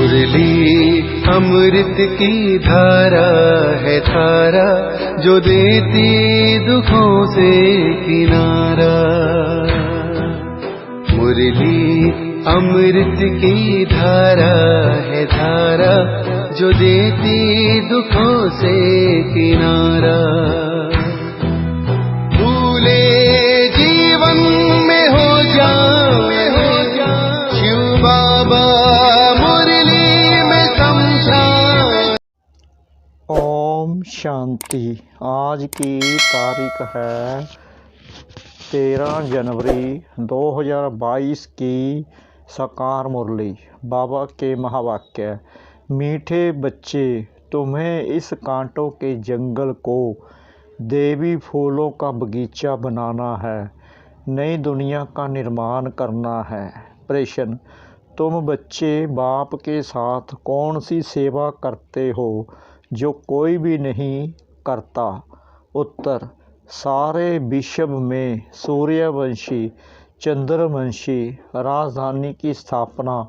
मुरली अमृत की धारा है धारा, जो देती दुखों से किनारा। मुरली अमृत की धारा है धारा, जो देती दुखों से किनारा। भूले जीवन में हो जाए शिव बाबा मुरली में समझाए। ओम शांति। आज की तारीख है 13 जनवरी 2022 की साकार मुरली। बाबा के महावाक्य। मीठे बच्चे, तुम्हें इस कांटों के जंगल को देवी फूलों का बगीचा बनाना है, नई दुनिया का निर्माण करना है। प्रश्न, तुम बच्चे बाप के साथ कौन सी सेवा करते हो जो कोई भी नहीं करता? उत्तर, सारे विश्व में सूर्यवंशी चंद्रवंशी राजधानी की स्थापना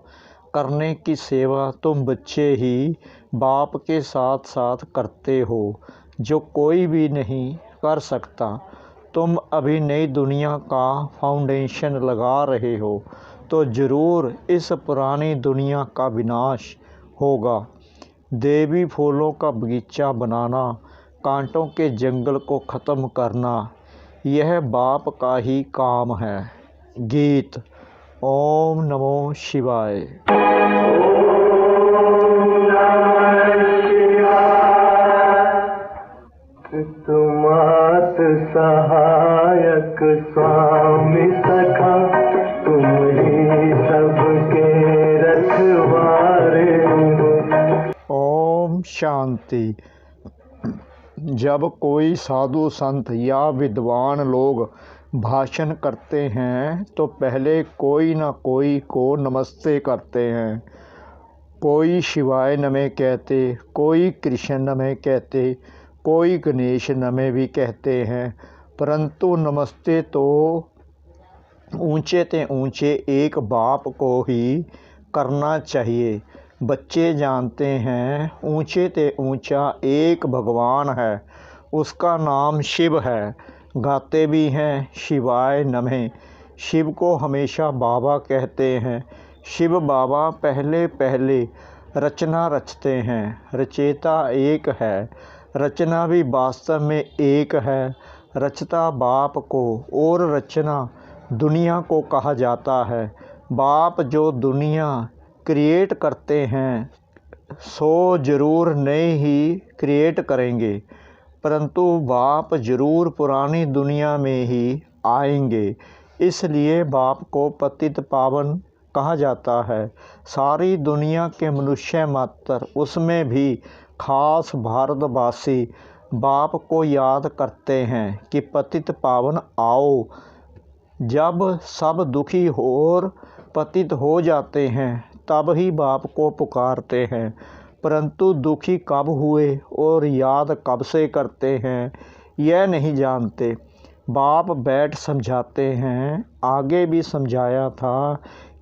करने की सेवा तुम बच्चे ही बाप के साथ साथ करते हो, जो कोई भी नहीं कर सकता। तुम अभी नई दुनिया का फाउंडेशन लगा रहे हो, तो ज़रूर इस पुरानी दुनिया का विनाश होगा। देवी फूलों का बगीचा बनाना, कांटों के जंगल को ख़त्म करना, यह बाप का ही काम है। गीत। ओम नमो शिवाय। तुमात सहायक स्वामी सखा, तुम ही सबके रखवारे हो। ओम शांति। जब कोई साधु संत या विद्वान लोग भाषण करते हैं तो पहले कोई ना कोई को नमस्ते करते हैं। कोई शिवाय नमः कहते, कोई कृष्ण नमः कहते, कोई गणेश नमः भी कहते हैं, परंतु नमस्ते तो ऊंचे ते ऊंचे एक बाप को ही करना चाहिए। बच्चे जानते हैं ऊंचे ते ऊंचा एक भगवान है, उसका नाम शिव है। गाते भी हैं शिवाय नमः। शिव को हमेशा बाबा कहते हैं। शिव बाबा पहले पहले रचना रचते हैं। रचेता एक है, रचना भी वास्तव में एक है। रचता बाप को और रचना दुनिया को कहा जाता है। बाप जो दुनिया क्रिएट करते हैं सो ज़रूर नए ही क्रिएट करेंगे, परंतु बाप ज़रूर पुरानी दुनिया में ही आएंगे। इसलिए बाप को पतित पावन कहा जाता है। सारी दुनिया के मनुष्य मात्र, उसमें भी खास भारतवासी बाप को याद करते हैं कि पतित पावन आओ। जब सब दुखी और पतित हो जाते हैं तब ही बाप को पुकारते हैं, परंतु दुखी कब हुए और याद कब से करते हैं यह नहीं जानते। बाप बैठ समझाते हैं। आगे भी समझाया था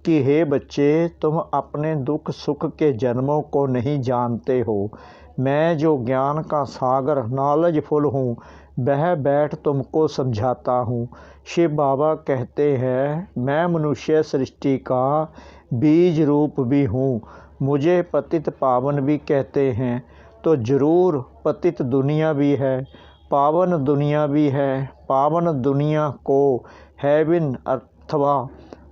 कि हे बच्चे, तुम अपने दुख सुख के जन्मों को नहीं जानते हो। मैं जो ज्ञान का सागर नॉलेजफुल हूँ वह बैठ तुमको समझाता हूँ। शिव बाबा कहते हैं, मैं मनुष्य सृष्टि का बीज रूप भी हूँ। मुझे पतित पावन भी कहते हैं, तो ज़रूर पतित दुनिया भी है, पावन दुनिया भी है। पावन दुनिया को हेवन अथवा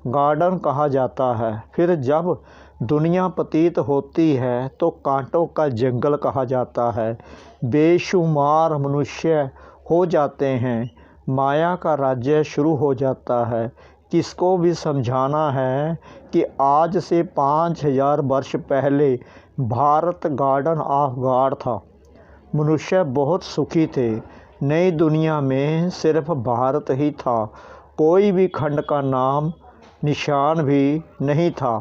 गार्डन कहा जाता है। फिर जब दुनिया पतित होती है तो कांटों का जंगल कहा जाता है। बेशुमार मनुष्य हो जाते हैं, माया का राज्य शुरू हो जाता है। किसको भी समझाना है कि आज से 5000 वर्ष पहले भारत गार्डन ऑफ गॉड था। मनुष्य बहुत सुखी थे। नई दुनिया में सिर्फ भारत ही था, कोई भी खंड का नाम निशान भी नहीं था।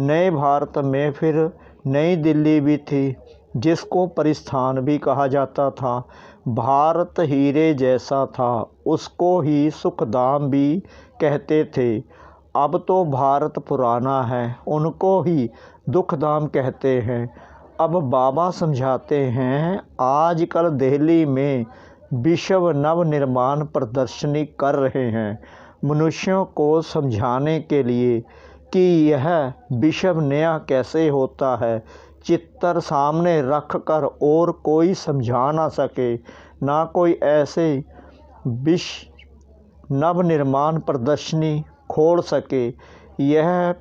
नए भारत में फिर नई दिल्ली भी थी, जिसको परिस्थान भी कहा जाता था। भारत हीरे जैसा था, उसको ही सुखधाम भी कहते थे। अब तो भारत पुराना है, उनको ही दुखधाम कहते हैं। अब बाबा समझाते हैं, आजकल दिल्ली में विश्व नव निर्माण प्रदर्शनी कर रहे हैं मनुष्यों को समझाने के लिए कि यह विश्व नया कैसे होता है। चित्र सामने रख कर और कोई समझा ना सके, ना कोई ऐसे विश्व नव निर्माण प्रदर्शनी खोल सके। यह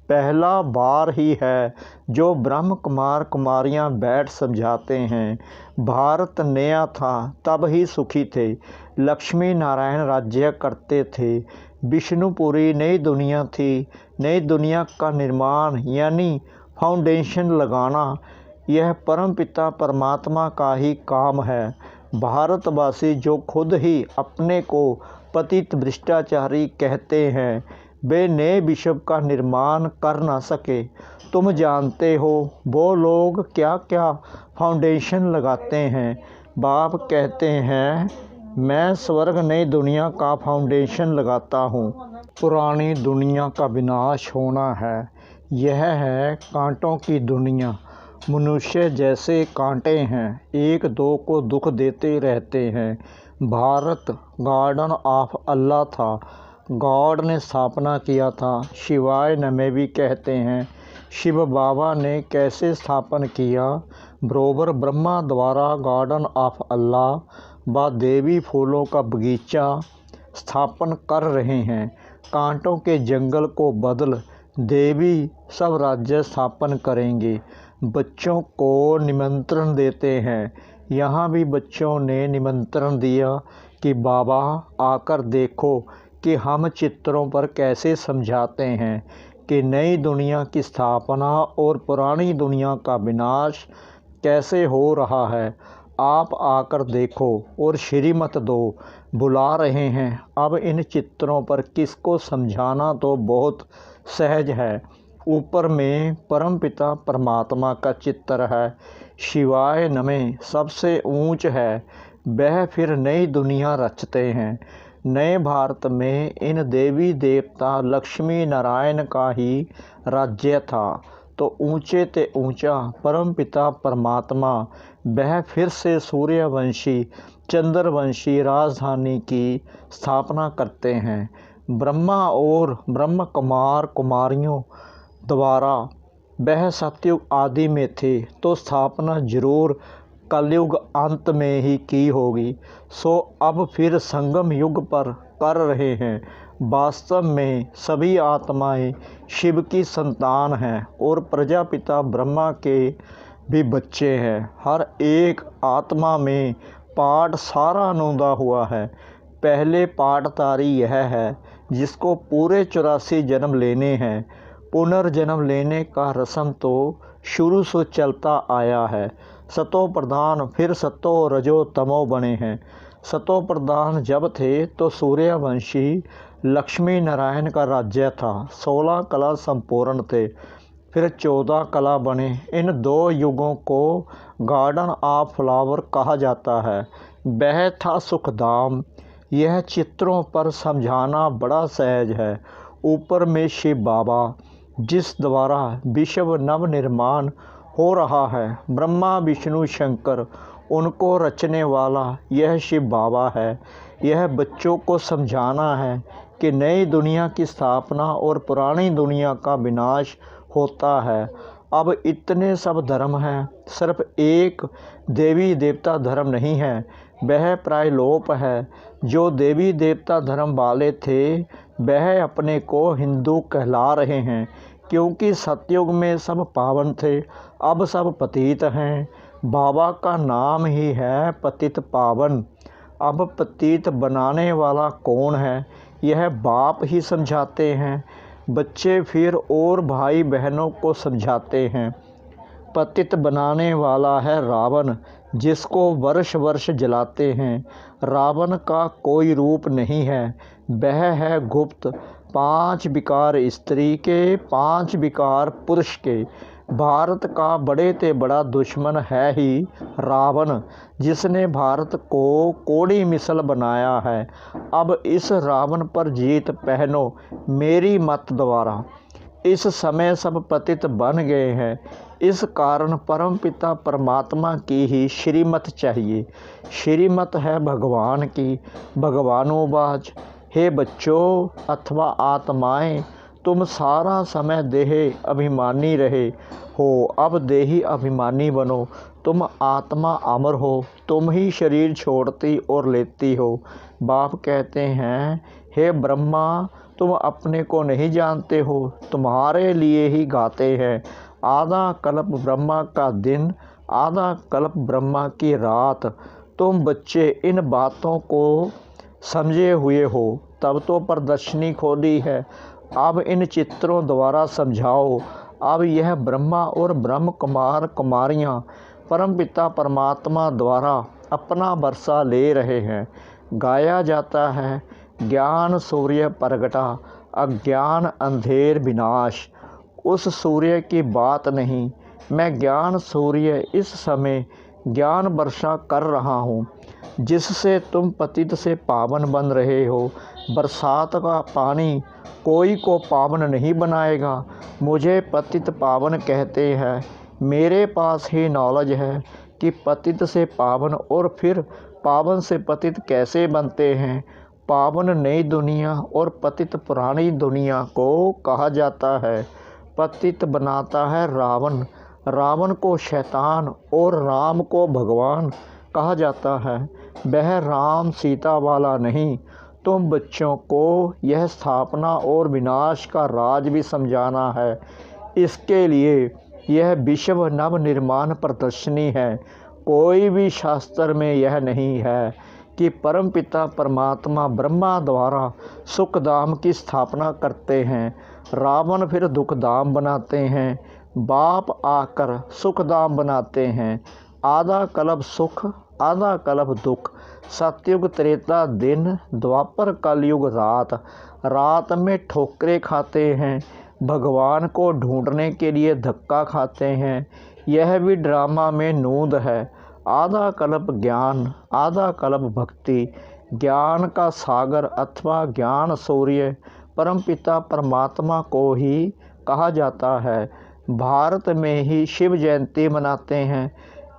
पहला बार ही है जो ब्रह्म कुमार कुमारियाँ बैठ समझाते हैं। भारत नया था तब ही सुखी थे, लक्ष्मी नारायण राज्य करते थे, विष्णुपुरी नई दुनिया थी। नई दुनिया का निर्माण यानी फाउंडेशन लगाना यह परमपिता परमात्मा का ही काम है। भारतवासी जो खुद ही अपने को पतित भ्रष्टाचारी कहते हैं, वे नए विश्व का निर्माण कर ना सके। तुम जानते हो वो लोग क्या क्या फाउंडेशन लगाते हैं। बाप कहते हैं, मैं स्वर्ग नई दुनिया का फाउंडेशन लगाता हूँ। पुरानी दुनिया का विनाश होना है। यह है कांटों की दुनिया। मनुष्य जैसे कांटे हैं, एक दो को दुख देते रहते हैं। भारत गार्डन ऑफ अल्लाह था, गॉड ने स्थापना किया था। शिवाय नमे भी कहते हैं। शिव बाबा ने कैसे स्थापन किया? बरोबर ब्रह्मा द्वारा गार्डन ऑफ अल्लाह व देवी फूलों का बगीचा स्थापन कर रहे हैं। कांटों के जंगल को बदल देवी सब राज्य स्थापन करेंगे। बच्चों को निमंत्रण देते हैं। यहाँ भी बच्चों ने निमंत्रण दिया कि बाबा आकर देखो कि हम चित्रों पर कैसे समझाते हैं कि नई दुनिया की स्थापना और पुरानी दुनिया का विनाश कैसे हो रहा है। आप आकर देखो और श्रीमत दो। बुला रहे हैं। अब इन चित्रों पर किसको समझाना तो बहुत सहज है। ऊपर में परमपिता परमात्मा का चित्र है। शिवाय नमः सबसे ऊंच है। वह फिर नई दुनिया रचते हैं। नए भारत में इन देवी देवता लक्ष्मी नारायण का ही राज्य था। तो ऊंचे ते ऊंचा परमपिता परमात्मा वह फिर से सूर्यवंशी चंद्रवंशी राजधानी की स्थापना करते हैं। ब्रह्मा और ब्रह्म कुमार कुमारियों द्वारा वह सतयुग आदि में थे, तो स्थापना जरूर कलयुग अंत में ही की होगी। सो अब फिर संगम युग पर कर रहे हैं। वास्तव में सभी आत्माएं शिव की संतान हैं और प्रजापिता ब्रह्मा के भी बच्चे हैं। हर एक आत्मा में पाठ सारा नूंदा हुआ है। पहले पाठधारी यह है जिसको पूरे 84 जन्म लेने हैं। पुनर्जन्म लेने का रस्म तो शुरू से चलता आया है। सतो प्रधान फिर सतो रजो तमो बने हैं। सतो प्रधान जब थे तो सूर्यवंशी लक्ष्मी नारायण का राज्य था। 16 कला संपूर्ण थे, फिर 14 कला बने। इन दो युगों को गार्डन ऑफ फ्लावर कहा जाता है। वह था सुखधाम। यह चित्रों पर समझाना बड़ा सहज है। ऊपर में शिव बाबा जिस द्वारा विश्व नव निर्माण हो रहा है, ब्रह्मा विष्णु शंकर उनको रचने वाला यह शिव बाबा है। यह बच्चों को समझाना है कि नई दुनिया की स्थापना और पुरानी दुनिया का विनाश होता है। अब इतने सब धर्म हैं, सिर्फ एक देवी देवता धर्म नहीं है, वह प्रायलोप है। जो देवी देवता धर्म वाले थे वह अपने को हिंदू कहला रहे हैं, क्योंकि सतयुग में सब पावन थे, अब सब पतित हैं। बाबा का नाम ही है पतित पावन। अब पतित बनाने वाला कौन है, यह बाप ही समझाते हैं। बच्चे फिर और भाई बहनों को समझाते हैं। पतित बनाने वाला है रावण, जिसको वर्ष वर्ष जलाते हैं। रावण का कोई रूप नहीं है, वह है गुप्त। 5 विकार स्त्री के, 5 विकार पुरुष के। भारत का बड़े ते बड़ा दुश्मन है ही रावण, जिसने भारत को कोड़ी मिसल बनाया है। अब इस रावण पर जीत पहनो मेरी मत द्वारा। इस समय सब पतित बन गए हैं। इस कारण परम पिता परमात्मा की ही श्रीमत चाहिए। श्रीमत है भगवान की। भगवानोवाच, हे बच्चों अथवा आत्माएं, तुम सारा समय देह अभिमानी रहे हो, अब देही अभिमानी बनो। तुम आत्मा अमर हो, तुम ही शरीर छोड़ती और लेती हो। बाप कहते हैं, हे ब्रह्मा, तुम अपने को नहीं जानते हो, तुम्हारे लिए ही गाते हैं। आधा कल्प ब्रह्मा का दिन, आधा कल्प ब्रह्मा की रात। तुम बच्चे इन बातों को समझे हुए हो, तब तो प्रदर्शनी खोली है। अब इन चित्रों द्वारा समझाओ। अब यह ब्रह्मा और ब्रह्म कुमार कुमारियाँ परमपिता परमात्मा द्वारा अपना वर्षा ले रहे हैं। गाया जाता है, ज्ञान सूर्य प्रगटा, अज्ञान अंधेर विनाश। उस सूर्य की बात नहीं, मैं ज्ञान सूर्य इस समय ज्ञान वर्षा कर रहा हूँ, जिससे तुम पतित से पावन बन रहे हो। बरसात का पानी कोई को पावन नहीं बनाएगा। मुझे पतित पावन कहते हैं। मेरे पास ही नॉलेज है कि पतित से पावन और फिर पावन से पतित कैसे बनते हैं। पावन नई दुनिया और पतित पुरानी दुनिया को कहा जाता है। पतित बनाता है रावण, रावण को शैतान और राम को भगवान कहा जाता है। वह राम सीता वाला नहीं। तुम बच्चों को यह स्थापना और विनाश का राज भी समझाना है। इसके लिए यह विश्व नव निर्माण प्रदर्शनी है। कोई भी शास्त्र में यह नहीं है कि परमपिता परमात्मा ब्रह्मा द्वारा सुखधाम की स्थापना करते हैं, रावण फिर दुखधाम बनाते हैं, बाप आकर सुखधाम बनाते हैं। आधा कल्प सुख, आधा कल्प दुख। सतयुग त्रेता दिन, द्वापर कलयुग रात। रात में ठोकरें खाते हैं, भगवान को ढूंढने के लिए धक्का खाते हैं। यह भी ड्रामा में नूंद है। आधा कल्प ज्ञान, आधा कल्प भक्ति। ज्ञान का सागर अथवा ज्ञान सूर्य परमपिता परमात्मा को ही कहा जाता है। भारत में ही शिव जयंती मनाते हैं।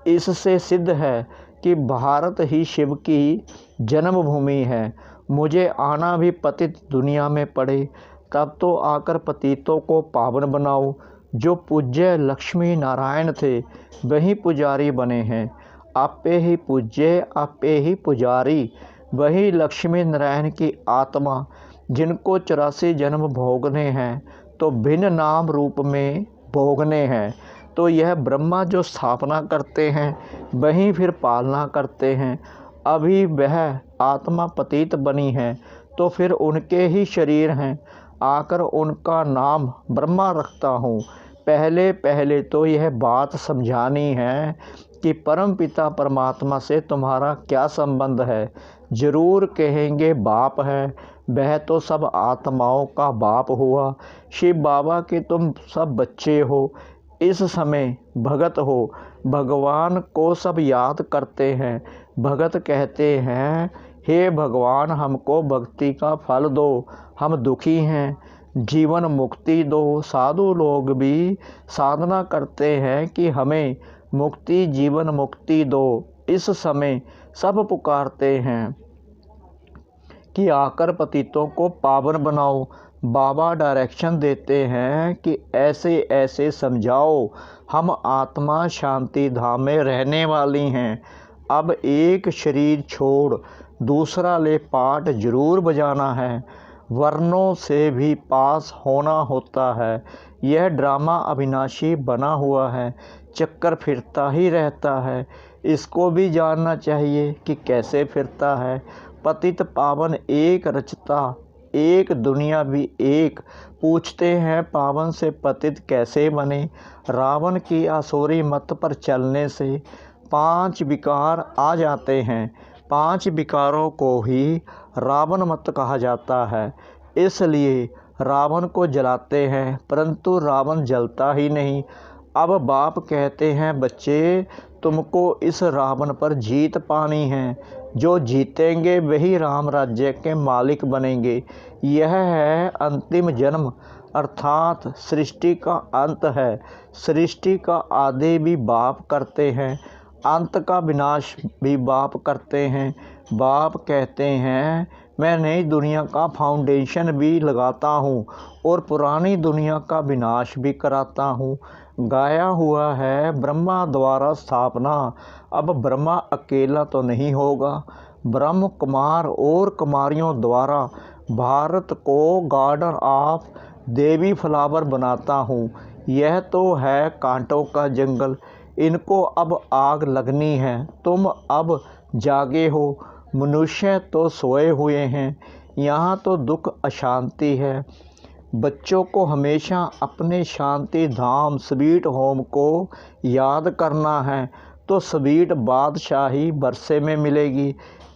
इससे सिद्ध है कि भारत ही शिव की जन्मभूमि है। मुझे आना भी पतित दुनिया में पड़े, तब तो आकर पतितों को पावन बनाओ। जो पूज्य लक्ष्मी नारायण थे, वही पुजारी बने हैं। आपे ही पूज्य, आपे ही पुजारी। वही लक्ष्मी नारायण की आत्मा, जिनको 84 जन्म भोगने हैं, तो भिन्न नाम रूप में भोगने हैं। तो यह ब्रह्मा जो स्थापना करते हैं, वही फिर पालना करते हैं। अभी वह आत्मा पतित बनी है, तो फिर उनके ही शरीर हैं। आकर उनका नाम ब्रह्मा रखता हूँ। पहले पहले तो यह बात समझानी है कि परमपिता परमात्मा से तुम्हारा क्या संबंध है। जरूर कहेंगे बाप है, वह तो सब आत्माओं का बाप हुआ। शिव बाबा के तुम सब बच्चे हो, इस समय भगत हो। भगवान को सब याद करते हैं। भगत कहते हैं, हे भगवान, हमको भक्ति का फल दो, हम दुखी हैं, जीवन मुक्ति दो। साधु लोग भी साधना करते हैं कि हमें मुक्ति, जीवन मुक्ति दो। इस समय सब पुकारते हैं कि आकर पतितों को पावन बनाओ। बाबा डायरेक्शन देते हैं कि ऐसे ऐसे समझाओ। हम आत्मा शांति धाम में रहने वाली हैं। अब एक शरीर छोड़ दूसरा ले पाठ जरूर बजाना है, वर्णों से भी पास होना होता है। यह ड्रामा अविनाशी बना हुआ है, चक्कर फिरता ही रहता है। इसको भी जानना चाहिए कि कैसे फिरता है। पतित पावन एक रचता, एक दुनिया भी एक। पूछते हैं पावन से पतित कैसे बने। रावण की आसुरी मत पर चलने से 5 विकार आ जाते हैं। 5 विकारों को ही रावण मत कहा जाता है। इसलिए रावण को जलाते हैं, परंतु रावण जलता ही नहीं। अब बाप कहते हैं, बच्चे तुमको इस रावण पर जीत पानी है। जो जीतेंगे वही राम राज्य के मालिक बनेंगे। यह है अंतिम जन्म। अर्थात सृष्टि का अंत है। सृष्टि का आदि भी बाप करते हैं, अंत का विनाश भी बाप करते हैं। बाप कहते हैं मैं नई दुनिया का फाउंडेशन भी लगाता हूँ और पुरानी दुनिया का विनाश भी कराता हूँ। गाया हुआ है ब्रह्मा द्वारा स्थापना, अब ब्रह्मा अकेला तो नहीं होगा। ब्रह्म कुमार और कुमारियों द्वारा भारत को गार्डन ऑफ देवी फ्लावर बनाता हूँ। यह तो है कांटों का जंगल, इनको अब आग लगनी है। तुम अब जागे हो, मनुष्य तो सोए हुए हैं। यहाँ तो दुख अशांति है। बच्चों को हमेशा अपने शांति धाम स्वीट होम को याद करना है, तो स्वीट बादशाही बरसे में मिलेगी।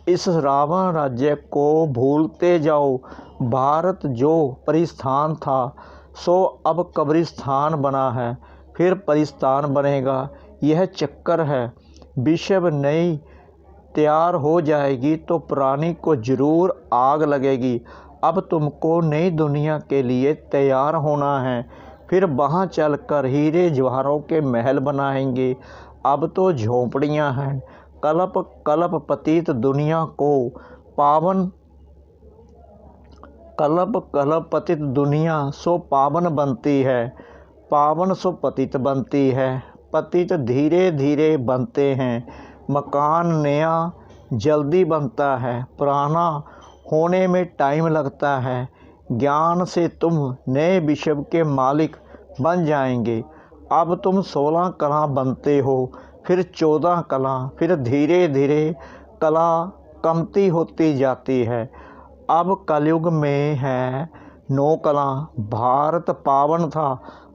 इस रावण राज्य को भूलते जाओ। भारत जो परिस्थान था सो अब कब्रिस्तान बना है, फिर परिस्थान बनेगा। यह चक्कर है। विश्व नई तैयार हो जाएगी तो पुरानी को जरूर आग लगेगी। अब तुमको नई दुनिया के लिए तैयार होना है, फिर वहाँ चलकर हीरे जवाहरों के महल बनाएंगे। अब तो झोंपड़ियाँ हैं। कल्प कल्प पतित दुनिया को पावन, कल्प कल्प पतित दुनिया सो पावन बनती है, पावन सो पतित बनती है। पतित धीरे धीरे बनते हैं। मकान नया जल्दी बनता है, पुराना होने में टाइम लगता है। ज्ञान से तुम नए विश्व के मालिक बन जाएंगे। अब तुम 16 कला बनते हो, फिर 14 कला, फिर धीरे धीरे कला कमती होती जाती है। अब कलयुग में है 9 कला। भारत पावन था,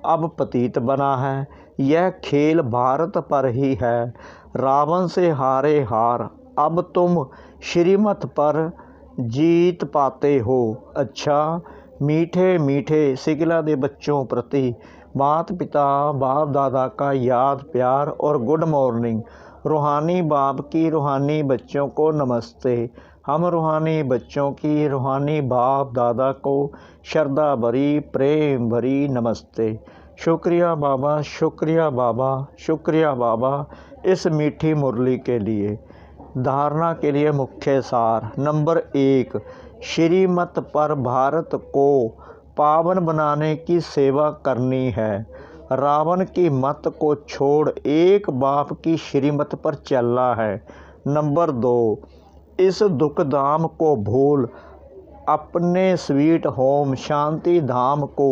अब पतित बना है। यह खेल भारत पर ही है। रावण से हारे हार, अब तुम श्रीमत पर जीत पाते हो। अच्छा, मीठे मीठे सिगला दे बच्चों प्रति माता पिता बाप दादा का याद प्यार और गुड मॉर्निंग। रूहानी बाप की रूहानी बच्चों को नमस्ते। हम रूहानी बच्चों की रूहानी बाप दादा को श्रद्धा भरी प्रेम भरी नमस्ते। शुक्रिया बाबा, शुक्रिया बाबा, शुक्रिया बाबा इस मीठी मुरली के लिए। धारणा के लिए मुख्य सार। नंबर 1, श्रीमत पर भारत को पावन बनाने की सेवा करनी है। रावण की मत को छोड़ एक बाप की श्रीमत पर चलना है। नंबर 2, इस दुखधाम को भूल अपने स्वीट होम शांति धाम को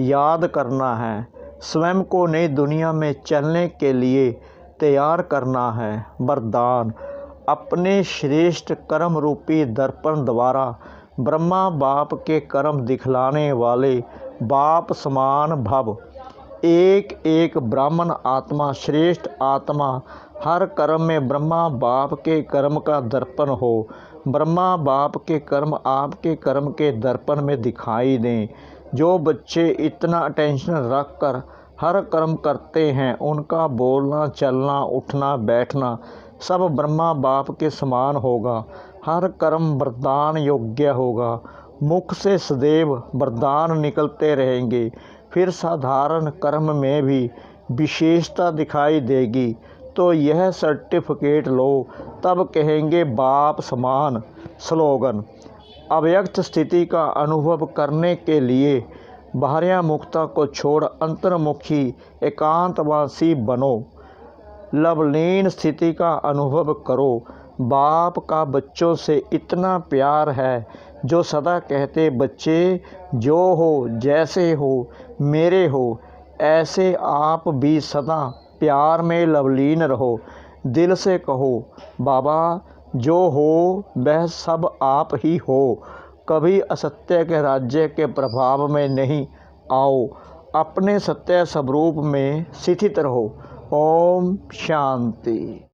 याद करना है। स्वयं को नई दुनिया में चलने के लिए तैयार करना है। वरदान, अपने श्रेष्ठ कर्म रूपी दर्पण द्वारा ब्रह्मा बाप के कर्म दिखलाने वाले बाप समान भव। एक एक ब्राह्मण आत्मा, श्रेष्ठ आत्मा, हर कर्म में ब्रह्मा बाप के कर्म का दर्पण हो। ब्रह्मा बाप के कर्म आपके कर्म के दर्पण में दिखाई दें। जो बच्चे इतना अटेंशन रख कर हर कर्म करते हैं, उनका बोलना चलना उठना बैठना सब ब्रह्मा बाप के समान होगा। हर कर्म वरदान योग्य होगा। मुख से सदैव वरदान निकलते रहेंगे। फिर साधारण कर्म में भी विशेषता दिखाई देगी। तो यह सर्टिफिकेट लो, तब कहेंगे बाप समान। स्लोगन, अव्यक्त स्थिति का अनुभव करने के लिए बाह्यमुखता को छोड़ अंतर्मुखी एकांतवासी बनो। लवलीन स्थिति का अनुभव करो। बाप का बच्चों से इतना प्यार है जो सदा कहते बच्चे जो हो जैसे हो मेरे हो, ऐसे आप भी सदा प्यार में लवलीन रहो। दिल से कहो बाबा जो हो वह सब आप ही हो। कभी असत्य के राज्य के प्रभाव में नहीं आओ। अपने सत्य स्वरूप में स्थित रहो। ओम शांति।